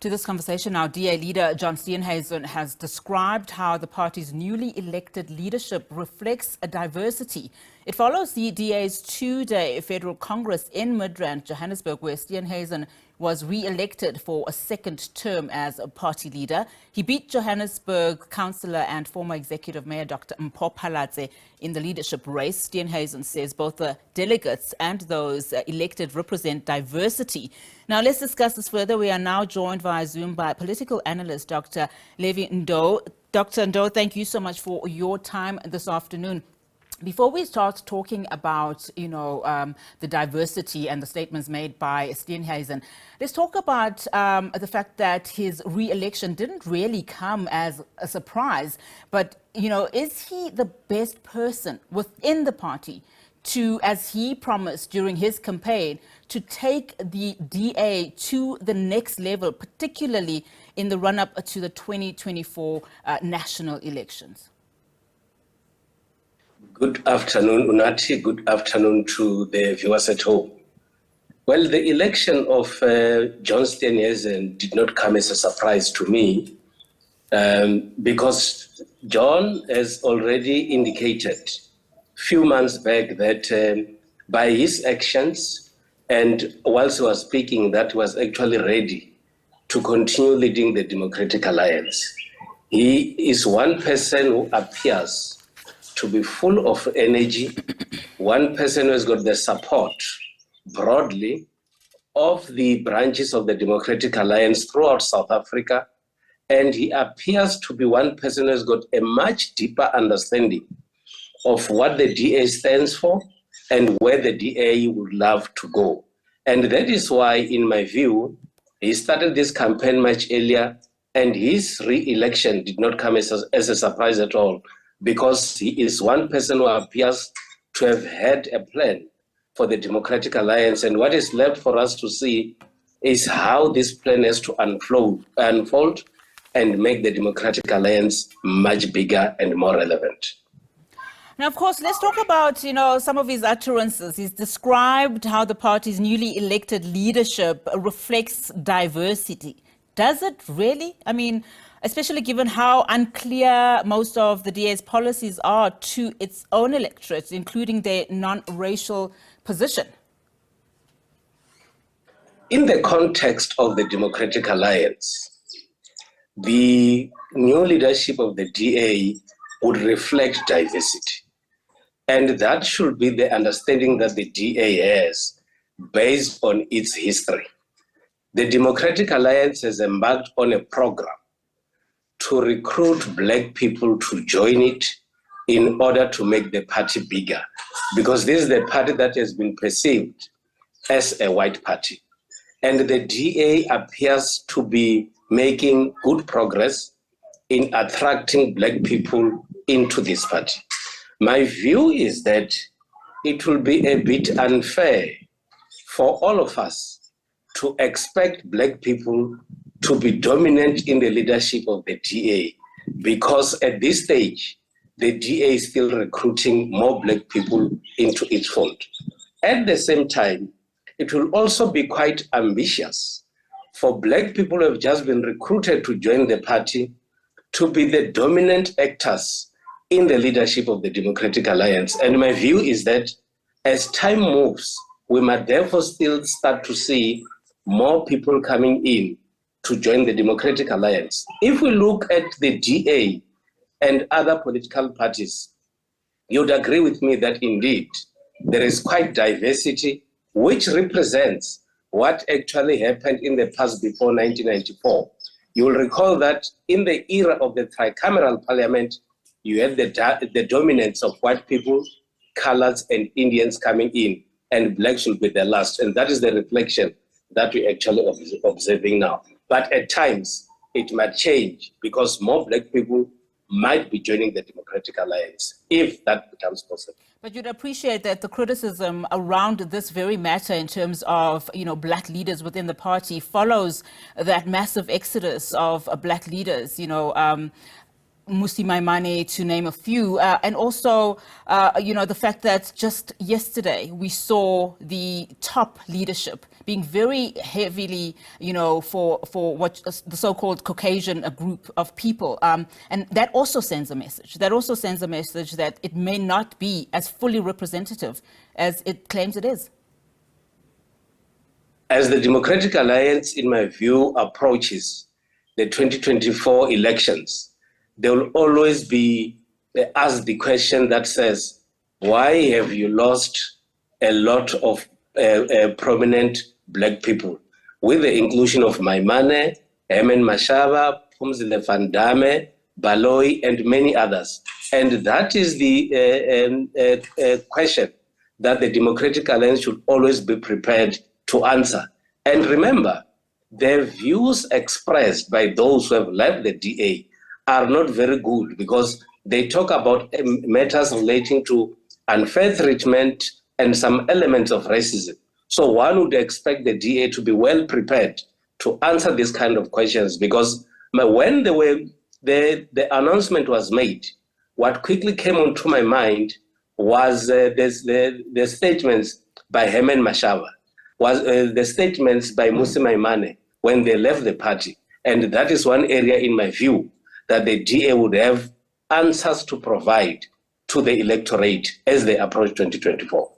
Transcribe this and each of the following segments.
To this conversation now, DA leader John Steenhuisen has described how the party's newly elected leadership reflects a diversity. It follows the DA's two-day federal congress in Midrand, Johannesburg, where Steenhuisen was re-elected for a second term as a party leader. He beat Johannesburg Councillor and former Executive Mayor Dr Mpho Phalatse in the leadership race. Steenhuisen says both the delegates and those elected represent diversity. Now, let's discuss this further. We are now joined via Zoom by political analyst Dr Levy Ndou. Dr. Ndou, thank you so much for your time this afternoon. Before we start talking about, the diversity and the statements made by Steenhuisen, let's talk about the fact that his re-election didn't really come as a surprise. But, is he the best person within the party to, as he promised during his campaign, to take the DA to the next level, particularly in the run-up to the 2024 national elections? Good afternoon, Unati. Good afternoon to the viewers at home. Well, the election of John Steenhuisen did not come as a surprise to me because John has already indicated a few months back that by his actions and whilst he was speaking, that he was actually ready to continue leading the Democratic Alliance. He is one person who appears to be full of energy, one person who has got the support broadly of the branches of the Democratic Alliance throughout South Africa, and he appears to be one person who has got a much deeper understanding of what the DA stands for and where the DA would love to go. And that is why, in my view, he started this campaign much earlier, and his re-election did not come as a surprise at all, because he is one person who appears to have had a plan for the Democratic Alliance. And what is left for us to see is how this plan has to unfold and make the Democratic Alliance much bigger and more relevant. Now, of course, let's talk about, some of his utterances. He's described how the party's newly elected leadership reflects diversity. Does it really? I mean, especially given how unclear most of the DA's policies are to its own electorate, including their non-racial position. In the context of the Democratic Alliance, the new leadership of the DA would reflect diversity. And that should be the understanding that the DA has based on its history. The Democratic Alliance has embarked on a program to recruit Black people to join it in order to make the party bigger, because this is the party that has been perceived as a white party. And the DA appears to be making good progress in attracting Black people into this party. My view is that it will be a bit unfair for all of us to expect Black people to be dominant in the leadership of the DA, because at this stage, the DA is still recruiting more Black people into its fold. At the same time, it will also be quite ambitious for Black people who have just been recruited to join the party to be the dominant actors in the leadership of the Democratic Alliance. And my view is that as time moves, we might therefore still start to see more people coming in to join the Democratic Alliance. If we look at the DA and other political parties, you'd agree with me that indeed there is quite diversity, which represents what actually happened in the past before 1994. You will recall that in the era of the tricameral parliament, you had the dominance of white people, colors, and Indians coming in, and Blacks will be the last. And that is the reflection that we're actually observing now. But at times, it might change because more Black people might be joining the Democratic Alliance, if that becomes possible. But you'd appreciate that the criticism around this very matter in terms of, Black leaders within the party follows that massive exodus of Black leaders, Mmusi Maimane, to name a few, and also, the fact that just yesterday we saw the top leadership being very heavily, for what the so-called Caucasian group of people, and that also sends a message. That also sends a message that it may not be as fully representative as it claims it is. As the Democratic Alliance, in my view, approaches the 2024 elections, there will always be asked the question that says, why have you lost a lot of prominent black people? With the inclusion of Maimane, Herman Mashaba, Phumzile Van Damme, Baloyi, and many others. And that is the question that the Democratic Alliance should always be prepared to answer. And remember, the views expressed by those who have left the DA are not very good, because they talk about matters relating to unfair treatment and some elements of racism. So one would expect the DA to be well prepared to answer these kind of questions, because when the announcement was made, what quickly came onto my mind was the statements by Herman Mashaba, was the statements by Mmusi Maimane when they left the party. And that is one area, in my view, that the DA would have answers to provide to the electorate as they approach 2024.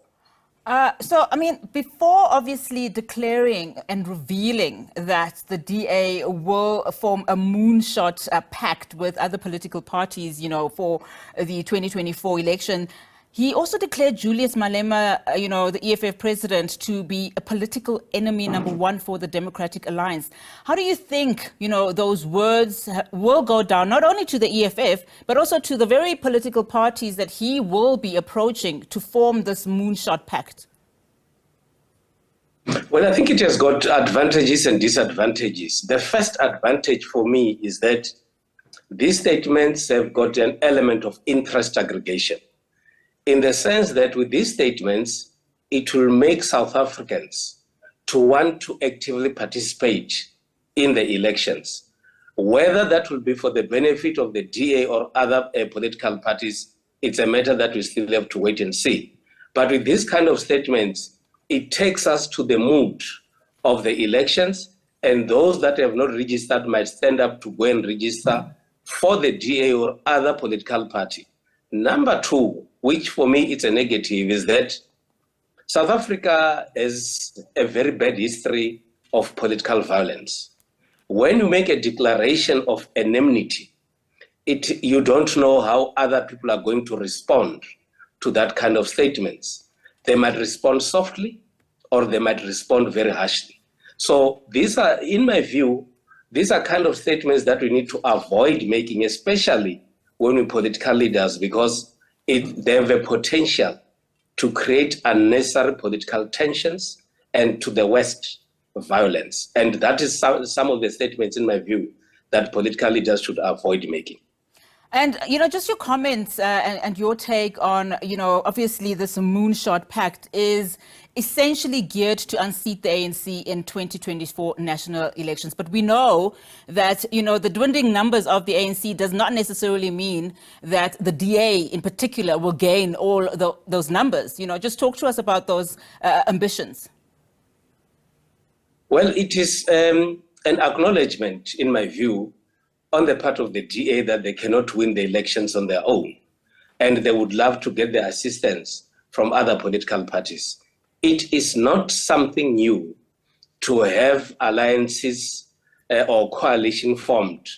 Before obviously declaring and revealing that the DA will form a moonshot pact with other political parties, for the 2024 election, he also declared Julius Malema, the EFF president, to be a political enemy number one for the Democratic Alliance. How do you think, those words will go down, not only to the EFF, but also to the very political parties that he will be approaching to form this moonshot pact? Well, I think it has got advantages and disadvantages. The first advantage for me is that these statements have got an element of interest aggregation, in the sense that with these statements, it will make South Africans to want to actively participate in the elections. Whether that will be for the benefit of the DA or other political parties, it's a matter that we still have to wait and see. But with these kind of statements, it takes us to the mood of the elections, and those that have not registered might stand up to go and register for the DA or other political party. Number two, which for me it's a negative, is that South Africa has a very bad history of political violence. When you make a declaration of enmity, you don't know how other people are going to respond to that kind of statements. They might respond softly, or they might respond very harshly. So these are, in my view, these are kind of statements that we need to avoid making, especially when we're political leaders, because they have a potential to create unnecessary political tensions and, to the West, violence. And that is some of the statements, in my view, that political leaders should avoid making. And, just your comments and your take on, obviously this moonshot pact is essentially geared to unseat the ANC in 2024 national elections. But we know that, the dwindling numbers of the ANC does not necessarily mean that the DA in particular will gain all those numbers. Just talk to us about those ambitions. Well, it is an acknowledgement, in my view, on the part of the DA that they cannot win the elections on their own, and they would love to get the assistance from other political parties. It is not something new to have alliances or coalition formed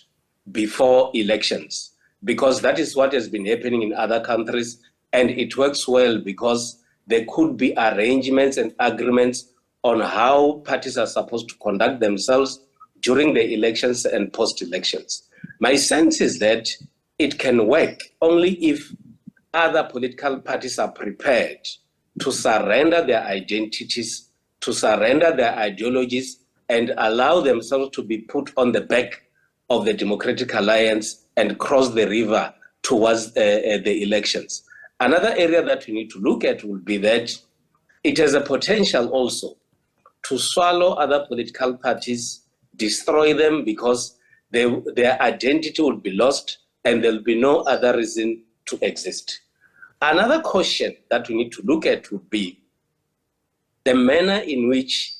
before elections, because that is what has been happening in other countries, and it works well because there could be arrangements and agreements on how parties are supposed to conduct themselves during the elections and post-elections. My sense is that it can work only if other political parties are prepared to surrender their identities, to surrender their ideologies, and allow themselves to be put on the back of the Democratic Alliance and cross the river towards the elections. Another area that we need to look at will be that it has a potential also to swallow other political parties, destroy them, because their identity will be lost and there'll be no other reason to exist. Another question that we need to look at would be the manner in which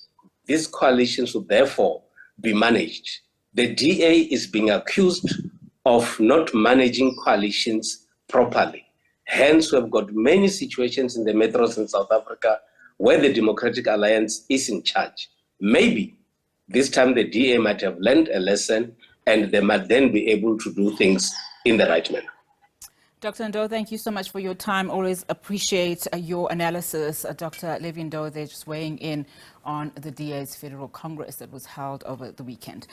these coalitions would therefore be managed. The DA is being accused of not managing coalitions properly. Hence, we've got many situations in the metros in South Africa where the Democratic Alliance is in charge. Maybe this time the DA might have learned a lesson and they might then be able to do things in the right manner. Dr. Ndou, thank you so much for your time. Always appreciate your analysis. Dr. Levy Ndou, they're just weighing in on the DA's Federal Congress that was held over the weekend.